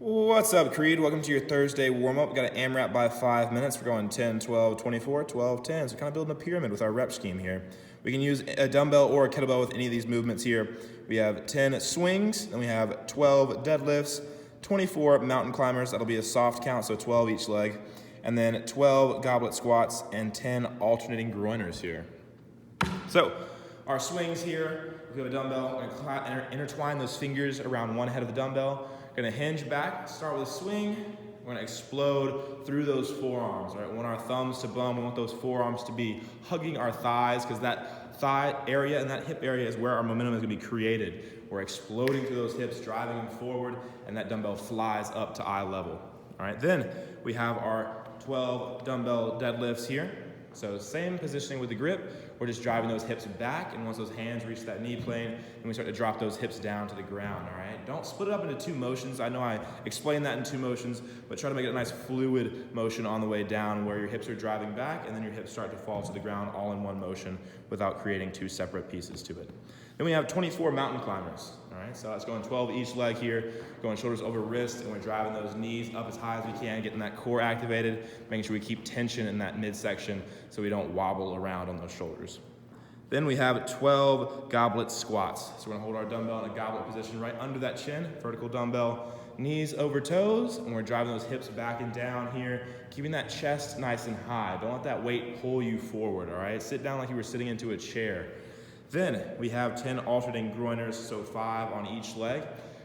What's up, Creed? Welcome to your Thursday warm-up. We got an AMRAP by 5 minutes. We're going 10, 12, 24, 12, 10. So we're kind of building a pyramid with our rep scheme here. We can use a dumbbell or a kettlebell with any of these movements here. We have 10 swings, then we have 12 deadlifts, 24 mountain climbers. That'll be a soft count, so 12 each leg. And then 12 goblet squats and 10 alternating groiners here. So our swings here, we have a dumbbell. We're going to intertwine those fingers around one head of the dumbbell. Gonna hinge back, start with a swing. We're gonna explode through those forearms, right? We want our thumbs to bum. We want those forearms to be hugging our thighs because that thigh area and that hip area is where our momentum is gonna be created. We're exploding through those hips, driving them forward, and that dumbbell flies up to eye level. All right, then we have our 12 dumbbell deadlifts here. So same positioning with the grip, we're just driving those hips back, and once those hands reach that knee plane, then we start to drop those hips down to the ground, all right? Don't split it up into two motions. I know I explained that in two motions, but try to make it a nice fluid motion on the way down where your hips are driving back and then your hips start to fall to the ground all in one motion without creating two separate pieces to it. Then we have 24 mountain climbers, all right? So that's going 12 each leg here, going shoulders over wrist, and we're driving those knees up as high as we can, getting that core activated, making sure we keep tension in that midsection so we don't wobble around on those shoulders. Then we have 12 goblet squats. So we're gonna hold our dumbbell in a goblet position right under that chin, vertical dumbbell, knees over toes, and we're driving those hips back and down here, keeping that chest nice and high. Don't let that weight pull you forward, all right? Sit down like you were sitting into a chair. Then we have 10 alternating groiners, so 5 on each leg.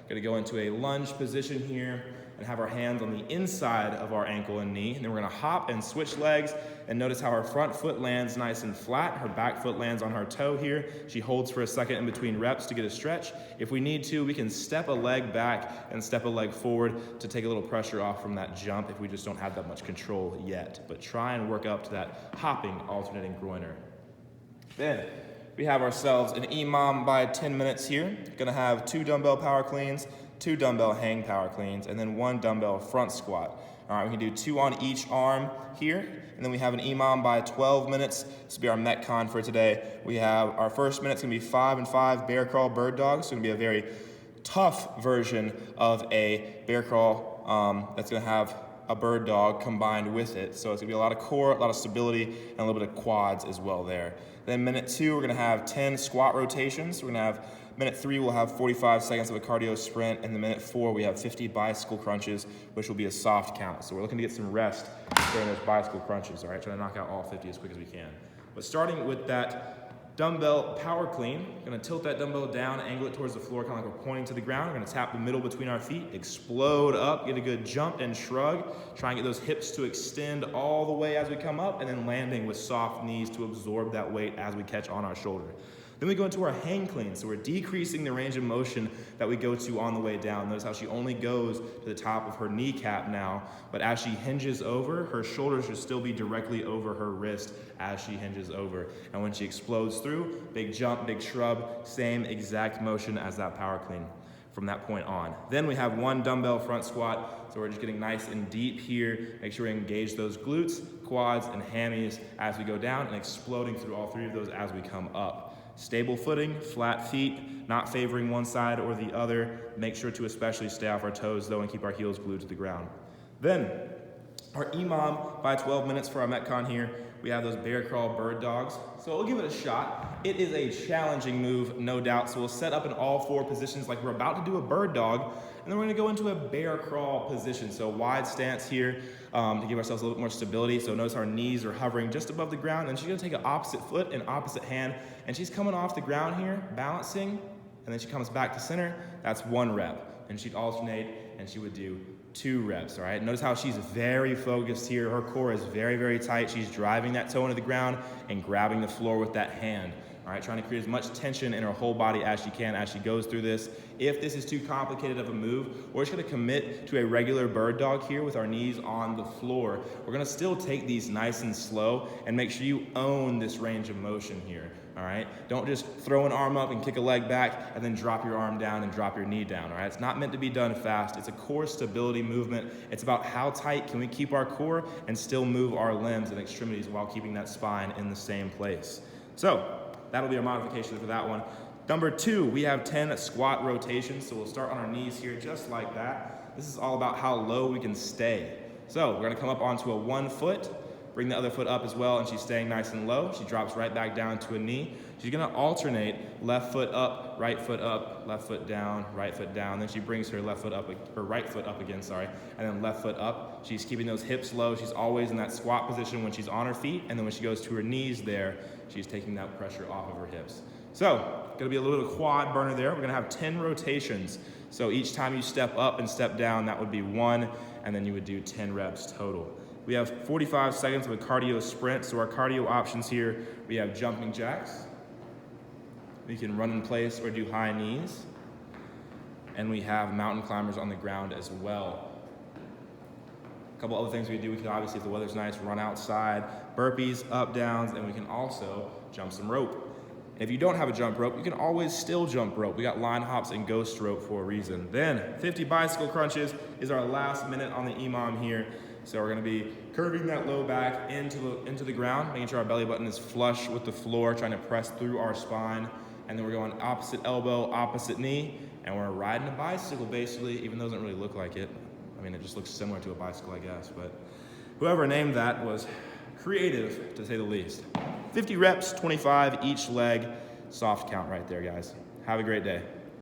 Gonna go into a lunge position here and have our hands on the inside of our ankle and knee. And then we're gonna hop and switch legs, and notice how her front foot lands nice and flat. Her back foot lands on her toe here. She holds for a second in between reps to get a stretch. If we need to, we can step a leg back and step a leg forward to take a little pressure off from that jump if we just don't have that much control yet. But try and work up to that hopping alternating groiner. Then we have ourselves an EMOM by 10 minutes here. Gonna have 2 dumbbell power cleans, 2 dumbbell hang power cleans, and then 1 dumbbell front squat. All right, we can do 2 on each arm here, and then we have an EMOM by 12 minutes. This will be our Metcon for today. We have our first minute's gonna be 5 and 5 bear crawl bird dog. So it's gonna be a very tough version of a bear crawl that's gonna have a bird dog combined with it. So it's gonna be a lot of core, a lot of stability, and a little bit of quads as well there. Then minute 2, we're gonna have 10 squat rotations. We're gonna have minute 3, we'll have 45 seconds of a cardio sprint, and then minute 4, we have 50 bicycle crunches, which will be a soft count. So we're looking to get some rest during those bicycle crunches, all right? Trying to knock out all 50 as quick as we can. But starting with that dumbbell power clean, gonna tilt that dumbbell down, angle it towards the floor, kind of like we're pointing to the ground. We're gonna tap the middle between our feet, explode up, get a good jump and shrug. Try and get those hips to extend all the way as we come up, and then landing with soft knees to absorb that weight as we catch on our shoulder. Then we go into our hang clean. So we're decreasing the range of motion that we go to on the way down. Notice how she only goes to the top of her kneecap now, but as she hinges over, her shoulders should still be directly over her wrist as she hinges over. And when she explodes through, big jump, big shrub, same exact motion as that power clean from that point on. Then we have 1 dumbbell front squat. So we're just getting nice and deep here. Make sure we engage those glutes, quads, and hammies as we go down, and exploding through all 3 of those as we come up. Stable footing, flat feet, not favoring one side or the other. Make sure to especially stay off our toes though and keep our heels glued to the ground. Then our EMOM by 12 minutes for our Metcon here. We have those bear crawl bird dogs. So we'll give it a shot. It is a challenging move, no doubt. So we'll set up in all 4 positions like we're about to do a bird dog, and then we're gonna go into a bear crawl position. So wide stance here to give ourselves a little bit more stability. So notice our knees are hovering just above the ground, and she's gonna take an opposite foot and opposite hand, and she's coming off the ground here, balancing, and then she comes back to center. That's 1 rep. And she'd alternate, and she would do 2 reps, all right? Notice how she's very focused here. Her core is very, very tight. She's driving that toe into the ground and grabbing the floor with that hand, all right? Trying to create as much tension in her whole body as she can as she goes through this. If this is too complicated of a move, we're just gonna commit to a regular bird dog here with our knees on the floor. We're gonna still take these nice and slow and make sure you own this range of motion here, all right? Don't just throw an arm up and kick a leg back and then drop your arm down and drop your knee down, all right? It's not meant to be done fast. It's a core stability movement. It's about how tight can we keep our core and still move our limbs and extremities while keeping that spine in the same place. So that'll be our modification for that one. Number 2, we have 10 squat rotations. So we'll start on our knees here just like that. This is all about how low we can stay. So we're gonna come up onto a 1 foot, bring the other foot up as well, and she's staying nice and low. She drops right back down to a knee. She's gonna alternate left foot up, left foot down, right foot down. Then she brings her left foot up, or right foot up again, sorry, and then left foot up. She's keeping those hips low. She's always in that squat position when she's on her feet, and then when she goes to her knees there, she's taking that pressure off of her hips. So, gonna be a little quad burner there. We're gonna have 10 rotations. So each time you step up and step down, that would be 1, and then you would do 10 reps total. We have 45 seconds of a cardio sprint. So our cardio options here, we have jumping jacks. We can run in place or do high knees. And we have mountain climbers on the ground as well. A couple other things we do, we can obviously, if the weather's nice, run outside, burpees, up, downs, and we can also jump some rope. If you don't have a jump rope, you can always still jump rope. We got line hops and ghost rope for a reason. Then 50 bicycle crunches is our last minute on the EMOM here. So we're gonna be curving that low back into the ground, making sure our belly button is flush with the floor, trying to press through our spine. And then we're going opposite elbow, opposite knee, and we're riding a bicycle basically, even though it doesn't really look like it. I mean, it just looks similar to a bicycle, I guess, but whoever named that was creative, to say the least. 50 reps, 25 each leg, soft count right there, guys. Have a great day.